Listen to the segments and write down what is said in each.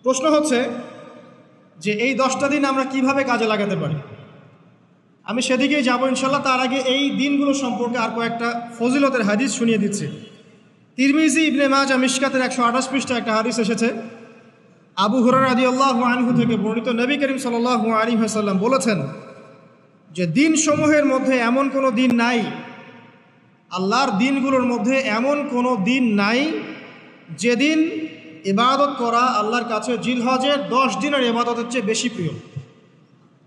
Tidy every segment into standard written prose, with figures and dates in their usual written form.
প্রশ্ন হচ্ছে যে এই 10টা দিন আমরা কিভাবে কাজে লাগাতে পারি। আমি সেদিকেই যাব ইনশাল্লাহ। তার আগে এই দিনগুলো সম্পর্কে আর কয়েকটা ফজিলতের হাদিস শুনিয়ে দিচ্ছি। তিরমিজি, ইবনে মাজাহ, মিশকাতের 128 পৃষ্ঠা একটা হাদিস এসেছে। আবু হুরায়রা রাদিয়াল্লাহু আনহু থেকে বর্ণিত, নবী করিম সাল্লাল্লাহু আলাইহি ওয়াসাল্লাম বলেছেন যে দিনসমূহের মধ্যে এমন কোনো দিন নাই, আল্লাহর দিনগুলোর মধ্যে এমন কোনো দিন নাই যেদিন ইবাদত করা আল্লাহর কাছে জিলহজের 10 দিনের ইবাদতের চেয়ে বেশি প্রিয়।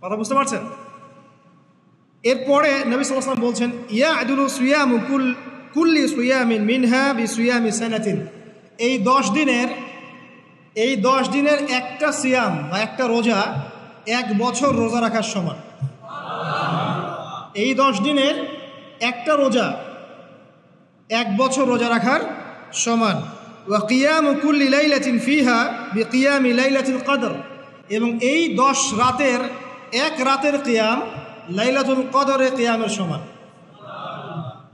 কথা বুঝতে পারছেন? এরপরে নবী সাল্লাল্লাহু আলাইহি ওয়াসাল্লাম বলছেন, ইয়াদুলু সিয়ামু কুল্লি সিয়ামিন মিনহা বিসিয়ামি সানাতিন। এই 10 দিনের একটা সিয়াম বা একটা রোজা 1 বছর রোজা রাখার সমান। এই 10 দিনের একটা রোজা 1 বছর রোজা রাখার সমান। ওয়া কিয়ামু কুল্লি লাইলাতিন ফিহা বিকিয়ামি লাইলাতুল কদর। এবং এই 10 রাতের এক রাতের কিয়াম লাইলাতুল কদরের কিয়ামের সমান।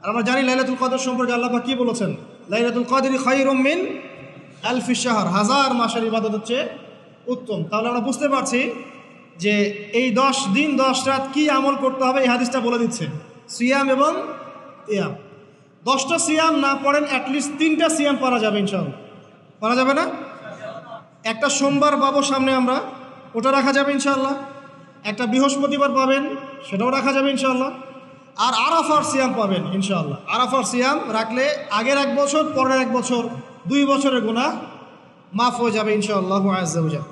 আর আমরা জানি লাইলাতুল কদর সম্পর্কে আল্লাহ পাক কি বলেছেন, লাইলাতুল কদরি খায়রুম মিন আলফি শাহর, 1000 মাসের ইবাদত হচ্ছে উত্তম। তাহলে আমরা বুঝতে পারছি যে এই 10 দিন 10 রাত কি আমল করতে হবে এই হাদিসটা বলে দিচ্ছে। সিয়াম এবং কিয়াম। 10টা সিয়াম না পড়েন, অ্যাটলিস্ট 3টা সিয়াম পারা যাবে ইনশাআল্লাহ। পারা যাবে না? একটা সোমবার পাবো সামনে আমরা, ওটা রাখা যাবে ইনশাআল্লাহ। একটা বৃহস্পতিবার পাবেন, সেটাও রাখা যাবে ইনশাআল্লাহ। আর আরাফার সিয়াম পাবেন ইনশাআল্লাহ। আরাফার সিয়াম রাখলে আগের 1 বছর পরের 1 বছর 2 বছরের গুনাহ মাফ হয়ে যাবে ইনশাআল্লাহু আযজা ওয়া জাল।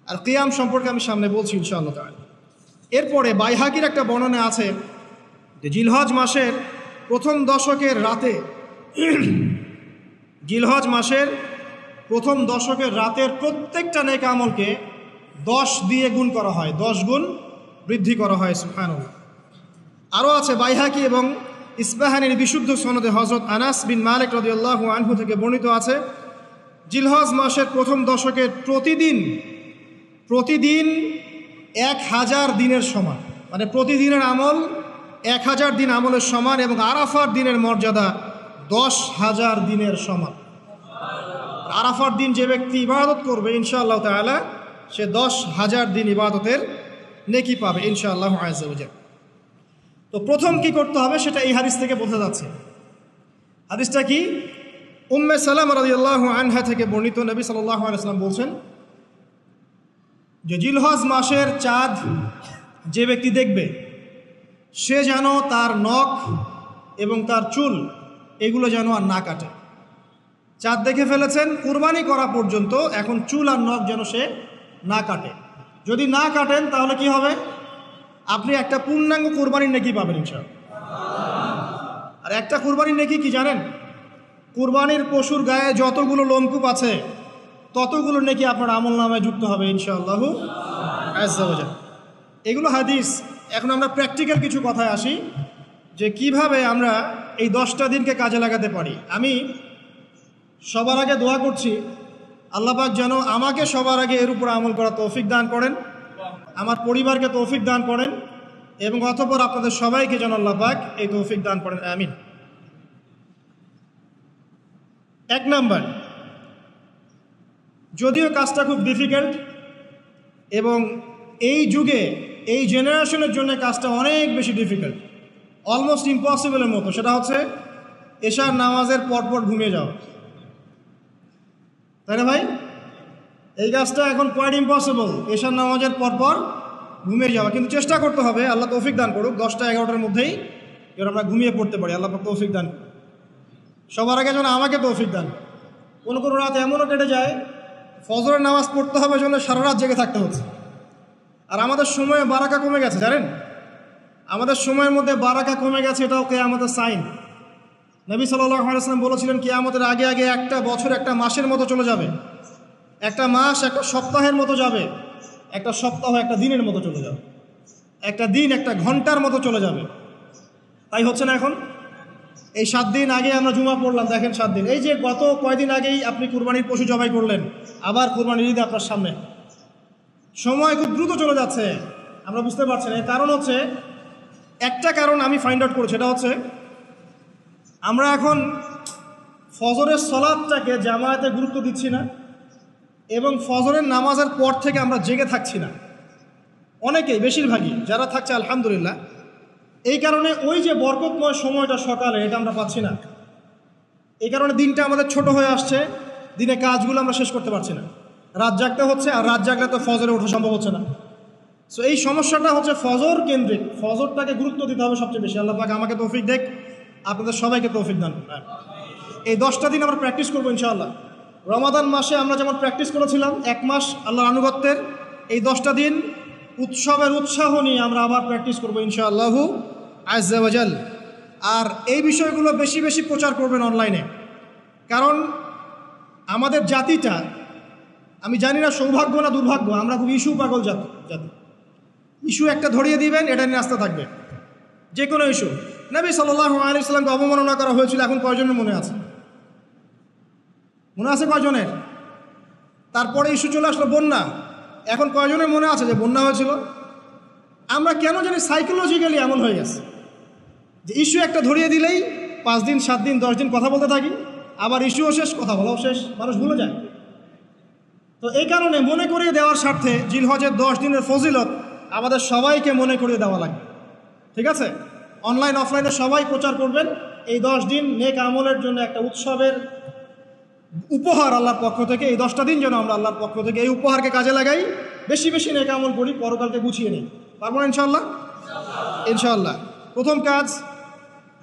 আর কিয়াম সম্পর্কে আমি সামনে বলছি ইনশাআল্লাহ তাআলা। এরপরে বাইহাকির একটা বর্ণনা আছে যে জিলহজ মাসের প্রথম দশকের রাতে, জিলহজ মাসের প্রথম দশকের রাতের প্রত্যেকটা নেক আমলকে 10 দিয়ে গুণ করা হয়, 10 গুণ বৃদ্ধি করা হয়। সুবহানাল্লাহ। আরও আছে বাইহাকি এবং ইসবাহানির বিশুদ্ধ সনদে হযরত আনাস বিন মালিক রাদিয়াল্লাহু আনহু থেকে বর্ণিত আছে, জিলহজ মাসের প্রথম দশকের প্রতিদিন 1000 দিনের সমান, মানে প্রতিদিনের আমল 1000 দিন আমলের সমান, এবং আরাফার দিনের মর্যাদা 10,000 দিনের সমান। আরাফার দিন যে ব্যক্তি ইবাদত করবে ইনশাআল্লাহ তাআলা সে 10,000 দিন ইবাদতের নেকি পাবে ইনশাআল্লাহু আযজা ওয়া জাল। তো প্রথম কি করতে হবে সেটা এই হাদিস থেকে বোঝা যাচ্ছে। হাদিসটা কি? উম্মে সালামা রাদিয়াল্লাহু আনহা থেকে বর্ণিত, নবী সাল্লাল্লাহু আলাইহি ওয়াসাল্লাম বলছেন যে জিলহজ মাসের চাঁদ যে ব্যক্তি দেখবে সে যেন তার নখ এবং তার চুল এগুলো যেন আর না কাটে। চাঁদ দেখে ফেলেছেন, কুরবানি করা পর্যন্ত এখন চুল আর নখ যেন সে না কাটে। যদি না কাটেন তাহলে কি হবে? আপনি একটা পূর্ণাঙ্গ কুরবানির নেকি পাবেন ইনশাআল্লাহ। আর একটা কুরবানির নেকি কি জানেন? কুরবানির পশুর গায়ে যতগুলো লোমকূপ আছে ততগুলো নেকি আপনার আমল নামায় যুক্ত হবে ইনশাআল্লাহু আযজা ওয়া জাল। এগুলো হাদিস। এখন আমরা প্র্যাকটিক্যাল কিছু কথায় আসি যে কিভাবে আমরা এই 10টা দিনকে কাজে লাগাতে পারি। আমি সবার আগে দোয়া করছি আল্লাহ পাক যেন আমাকে সবার আগে এর উপর আমল করার তৌফিক দান করেন, আমার পরিবারকে তৌফিক দান করেন, এবং অতঃপর আপনাদের সবাইকে যেন আল্লাহ পাক এই তৌফিক দান করেন, আমিন। 1 নাম্বার, যদিও কাজটা খুব ডিফিকাল্ট এবং এই যুগে এই জেনারেশনের জন্য কাজটা অনেক বেশি ডিফিকাল্ট, অলমোস্ট ইম্পসিবলের মতো, সেটা হচ্ছে এশার নামাজের পরপর ঘুমিয়ে যাওয়া। তাই না ভাই? এই কাজটা এখন কোয়াইট ইম্পসিবল, এশার নামাজের পরপর ঘুমিয়ে যাওয়া। কিন্তু চেষ্টা করতে হবে, আল্লাহ তৌফিক দান করুক, 10টা 11টার মধ্যেই যেন আমরা ঘুমিয়ে পড়তে পারি। আল্লাহ তৌফিক দান করুক। সবার আগে যেন আমাকে তৌফিক দান। কোনো রাত এমনও কেটে যায় ফজরের নামাজ পড়তে হবে জন্য সারা রাত জেগে থাকতে হচ্ছে। আর আমাদের সময়ে বারাকা কমে গেছে, জানেন? আমাদের সময়ের মধ্যে বারাকা কমে গেছে, এটাও কিয়ামতের সাইন। নবী সাল্লাল্লাহু আলাইহি ওয়াসাল্লাম বলেছিলেন কিয়ামতের আগে একটা বছর একটা মাসের মতো চলে যাবে, একটা মাস একটা সপ্তাহের মতো যাবে, একটা সপ্তাহ একটা দিনের মতো চলে যাবে, একটা দিন একটা ঘন্টার মতো চলে যাবে। তাই হচ্ছে না এখন? এই 7 দিন আগে আমরা জুমা পড়লাম, দেখেন 7 দিন। এই যে গত কয়দিন আগেই আপনি কুরবানির পশু জবাই করলেন, আবার কুরবানির ঈদ আপনার সামনে। সময় খুব দ্রুত চলে যাচ্ছে, আমরা বুঝতে পারছি না। এর কারণ হচ্ছে, একটা কারণ আমি ফাইন্ড আউট করেছি, সেটা হচ্ছে আমরা এখন ফজরের সালাতটাকে জামায়াতে গুরুত্ব দিচ্ছি না, এবং ফজরের নামাজের পর থেকে আমরা জেগে থাকছি না, অনেকেই, বেশিরভাগই যারা থাকছে আলহামদুলিল্লাহ। এই কারণে ওই যে বরকতময় সময়টা সকালে, এটা আমরা পাচ্ছি না। এই কারণে দিনটা আমাদের ছোট হয়ে আসছে, দিনে কাজগুলো আমরা শেষ করতে পারছি না, রাত জাগতে হচ্ছে, আর রাত জাগলে তো ফজরে ওঠা সম্ভব হচ্ছে না। সো এই সমস্যাটা হচ্ছে ফজর কেন্দ্রিক, ফজরটাকে গুরুত্ব দিতে হবে সবচেয়ে বেশি। আল্লাহ পাক আমাকে তৌফিক দেখ, আপনাদের সবাইকে তৌফিক দান। এই 10টা দিন আমরা প্র্যাকটিস করবো ইনশাআল্লাহ। রমাদান মাসে আমরা যেমন প্র্যাকটিস করেছিলাম 1 মাস আল্লাহর আনুগত্যের, এই 10টা দিন উৎসবের উৎসাহ নিয়ে আমরা আবার প্র্যাকটিস করবো ইনশাআল্লাহু আজ্জা ওয়া জাল। আর এই বিষয়গুলো বেশি বেশি প্রচার করবেন অনলাইনে, কারণ আমাদের জাতিটা, আমি জানি না সৌভাগ্য না দুর্ভাগ্য, আমরা খুব ইস্যু পাগল জাতি। ইস্যু একটা ধরিয়ে দিবেন, এটা নিয়ে আসতে থাকবে, যে কোনো ইস্যু। নবী সাল্লাল্লাহু আলাইহি সাল্লামকে অবমাননা করা হয়েছিল, এখন কয়জনের মনে আছে? মনে আছে কয়জনের? তারপরে ইস্যু চলে আসলো বন্যা, এখন কয়জনের মনে আছে যে বন্যা হয়েছিল? আমরা কেন জানি সাইকোলজিক্যালি এমন হয়ে গেছে যে ইস্যু একটা ধরিয়ে দিলেই 5 দিন 7 দিন 10 দিন কথা বলতে থাকি, আবার ইস্যুও শেষ, কথা বলাও শেষ, মানুষ ভুলে যায়। তো এই কারণে মনে করিয়ে দেওয়ার স্বার্থে জিলহজের 10 দিনের ফজিলত আমাদের সবাইকে মনে করিয়ে দেওয়া লাগবে, ঠিক আছে? অনলাইন অফলাইনে সবাই প্রচার করবেন। এই 10 দিন নেক আমলের জন্য একটা উৎসবের উপহার আল্লাহর পক্ষ থেকে। এই 10টা দিন যেন আমরা আল্লাহর পক্ষ থেকে এই উপহারকে কাজে লাগাই, বেশি বেশি নেক আমল করি, পরকালকে গুছিয়ে নিই। পারবো না ইনশাআল্লাহ? ইনশাআল্লাহ। প্রথম কাজ,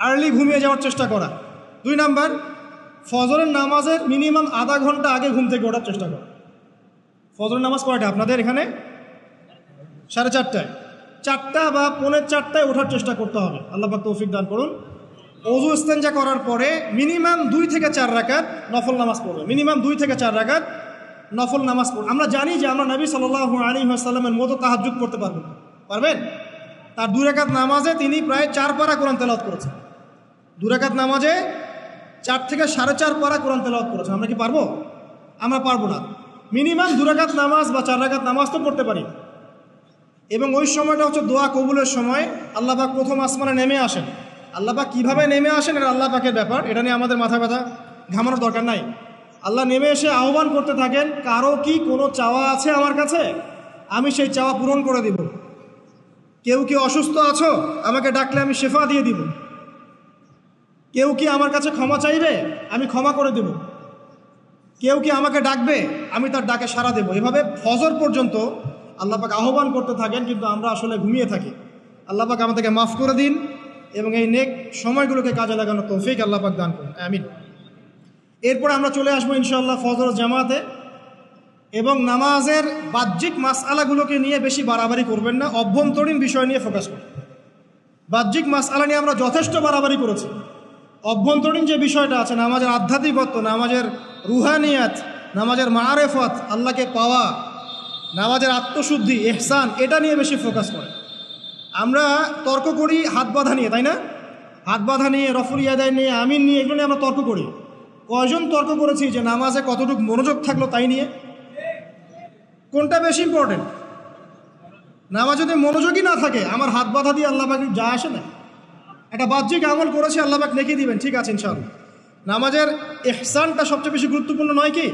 আর্লি ঘুমিয়ে যাওয়ার চেষ্টা করা। 2 নাম্বার, ফজরের নামাজের মিনিমাম আধা ঘন্টা আগে ঘুম থেকে ওঠার চেষ্টা করা। ফজরের নামাজ কয়টা আপনাদের এখানে? 4:30টায়। 4টা বা 4:45টায় ওঠার চেষ্টা করতে হবে। আল্লাহ পাক তৌফিক দান করুন। ওযু ইস্তেঞ্জা করার পরে মিনিমাম 2 থেকে 4 রাকাত নফল নামাজ পড়বে, মিনিমাম 2 থেকে 4 রাকাত নফল নামাজ পড়বে। আমরা জানি যে আমরা নবী সাল্লাল্লাহু আলাইহি ওয়াসাল্লামের মতো তাহাজ্জুদ করতে পারবো না, পারবেন? তার 2 রাকাত নামাজে তিনি প্রায় 4 পারা কোরআন তেলাওয়াত করেছেন। 2 রাকাত নামাজে 4 থেকে 4.5 পারা কোরআন তেলাওয়াত করেছেন। আমরা কি পারবো? আমরা পারবো না। মিনিমাম 2 রাকাত নামাজ বা 4 রাকাত নামাজ তো পড়তে পারি। এবং ওই সময়টা হচ্ছে দোয়া কবুলের সময়। আল্লাহ পাক প্রথম আসমানে নেমে আসেন। আল্লাহ পাক কীভাবে নেমে আসেন এটা আল্লাহ পাকের ব্যাপার, এটা নিয়ে আমাদের মাথা ব্যথা ঘামানোর দরকার নাই। আল্লাহ নেমে এসে আহ্বান করতে থাকেন, কারো কি কোনো চাওয়া আছে আমার কাছে? আমি সেই চাওয়া পূরণ করে দিব। কেউ কি অসুস্থ আছো? আমাকে ডাকলে আমি শেফা দিয়ে দিব। কেউ কি আমার কাছে ক্ষমা চাইবে? আমি ক্ষমা করে দেব। কেউ কি আমাকে ডাকবে? আমি তার ডাকে সাড়া দেব। এভাবে ফজর পর্যন্ত আল্লাহ পাক আহ্বান করতে থাকেন, কিন্তু আমরা আসলে ঘুমিয়ে থাকি। আল্লাহ পাক আমাদেরকে মাফ করে দিন এবং এই নেক সময়গুলোকে কাজে লাগানোর তৌফিক আল্লাহ পাক দান করুন, আমিন। এরপরে আমরা চলে আসবো ইনশাআল্লাহ ফজর জামাতে। এবং নামাজের বাহ্যিক মাসআলাগুলোকে নিয়ে বেশি বাড়াবাড়ি করবেন না, অভ্যন্তরীণ বিষয় নিয়ে ফোকাস করবেন। বাহ্যিক মাসআলা নিয়ে আমরা যথেষ্ট বাড়াবাড়ি করেছি। অভ্যন্তরীণ যে বিষয়টা আছে, নামাজের আধ্যাত্মিকত্ব, নামাজের রুহানিয়াত, নামাজের মাআরিফাত, আল্লাহকে পাওয়া, নামাজের আত্মশুদ্ধি, ইহসান, এটা নিয়ে বেশি ফোকাস করে। আমরা তর্ক করি হাত বাঁধা নিয়ে, তাই না? হাত বাঁধা নিয়ে, রফুল ইয়াদাই নিয়ে, আমিন নিয়ে, এগুলো নিয়ে আমরা তর্ক করি। কয়জন তর্ক করেছি যে নামাজে কতটুকু মনোযোগ থাকলো তাই নিয়ে? কোনটা বেশি ইম্পর্টেন্ট? নামাজ যদি মনোযোগই না থাকে, আমার হাত বাঁধা দিয়ে আল্লাহ পাক যা আসে না। একটা বাহ্যিক আমল করেছে, আল্লাহ পাক নেকি দিবেন, ঠিক আছে ইনশাআল্লাহ। নামাজের ইহসানটা সবচেয়ে বেশি গুরুত্বপূর্ণ নয় কি?